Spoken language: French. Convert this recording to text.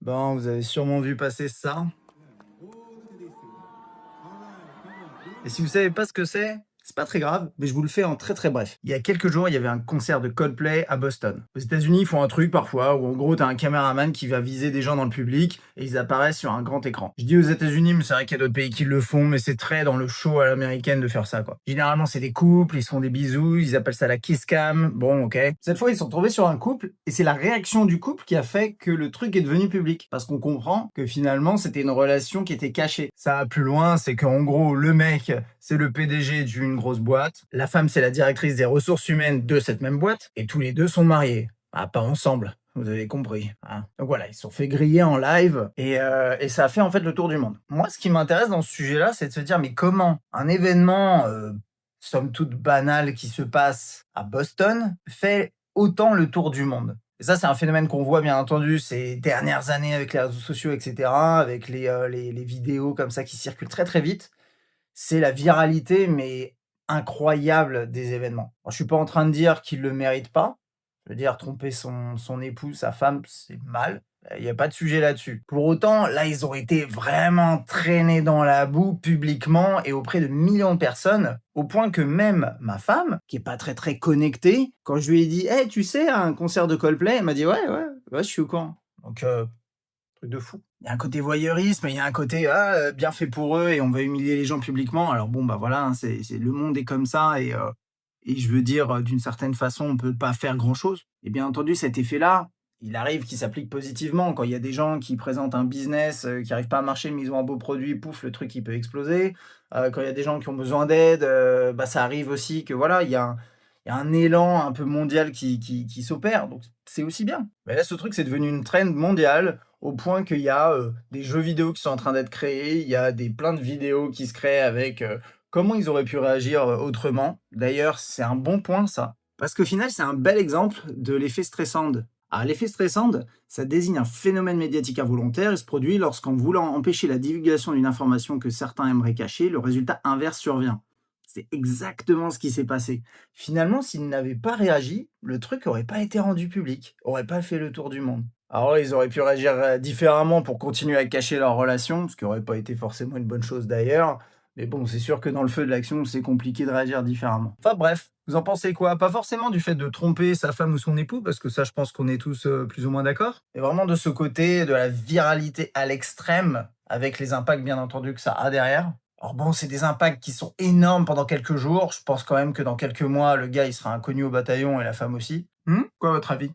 Bon, vous avez sûrement vu passer ça. Et si vous savez pas ce que c'est pas très grave, mais je vous le fais en très très bref. Il y a quelques jours, il y avait un concert de Coldplay à Boston. Aux États-Unis, ils font un truc parfois où en gros, t'as un caméraman qui va viser des gens dans le public et ils apparaissent sur un grand écran. Je dis aux États-Unis, mais c'est vrai qu'il y a d'autres pays qui le font, mais c'est très dans le show à l'américaine de faire ça, quoi. Généralement, c'est des couples, ils se font des bisous, ils appellent ça la kiss cam. Bon, ok. Cette fois, ils sont tombés sur un couple et c'est la réaction du couple qui a fait que le truc est devenu public. Parce qu'on comprend que finalement, c'était une relation qui était cachée. Ça va plus loin, c'est qu'en gros, le mec, c'est le PDG d'une grosse boîte. La femme, c'est la directrice des ressources humaines de cette même boîte. Et tous les deux sont mariés. Ah, pas ensemble. Vous avez compris. Hein. Donc voilà, ils se sont fait griller en live et ça a fait en fait le tour du monde. Moi, ce qui m'intéresse dans ce sujet-là, c'est de se dire, mais comment un événement, somme toute banal, qui se passe à Boston, fait autant le tour du monde? Et ça, c'est un phénomène qu'on voit bien entendu ces dernières années avec les réseaux sociaux, etc., avec les vidéos comme ça qui circulent très très vite. C'est la viralité, mais incroyable des événements. Alors, je suis pas en train de dire qu'il le mérite pas. Je veux dire, tromper son époux, sa femme, c'est mal. Il y a pas de sujet là-dessus. Pour autant, là, ils ont été vraiment traînés dans la boue publiquement et auprès de millions de personnes, au point que même ma femme, qui est pas très, très connectée, quand je lui ai dit: «Hey, tu sais, à un concert de Coldplay?» elle m'a dit: «Ouais, ouais, ouais, je suis au courant». Donc truc de fou. Il y a un côté voyeurisme, il y a un côté, bien fait pour eux et on va humilier les gens publiquement. Alors bon, bah, voilà, hein, c'est le monde est comme ça et je veux dire, d'une certaine façon, on peut pas faire grand chose. Et bien entendu, cet effet-là, il arrive qu'il s'applique positivement. Quand il y a des gens qui présentent un business, qui arrive pas à marcher, mais ils ont un beau produit, pouf, le truc, il peut exploser. Quand il y a des gens qui ont besoin d'aide, bah, ça arrive aussi que voilà, il y a un élan un peu mondial qui s'opère, donc c'est aussi bien. Mais là, ce truc, c'est devenu une trend mondiale au point qu'il y a, des jeux vidéo qui sont en train d'être créés, il y a des plein de vidéos qui se créent avec, comment ils auraient pu réagir, autrement. D'ailleurs, c'est un bon point ça, parce qu'au final, c'est un bel exemple de l'effet Streisand. Alors l'effet Streisand, ça désigne un phénomène médiatique involontaire et se produit lorsqu'en voulant empêcher la divulgation d'une information que certains aimeraient cacher, le résultat inverse survient. C'est exactement ce qui s'est passé. Finalement, s'ils n'avaient pas réagi, le truc aurait pas été rendu public, aurait pas fait le tour du monde. Alors ouais, ils auraient pu réagir, différemment pour continuer à cacher leur relation, ce qui aurait pas été forcément une bonne chose d'ailleurs. Mais bon, c'est sûr que dans le feu de l'action, c'est compliqué de réagir différemment. Enfin bref, vous en pensez quoi? Pas forcément du fait de tromper sa femme ou son époux, parce que ça, je pense qu'on est tous, plus ou moins d'accord. Mais vraiment de ce côté de la viralité à l'extrême, avec les impacts bien entendu que ça a derrière. Alors bon, c'est des impacts qui sont énormes pendant quelques jours. Je pense quand même que dans quelques mois, le gars, il sera inconnu au bataillon et la femme aussi. Quoi votre avis?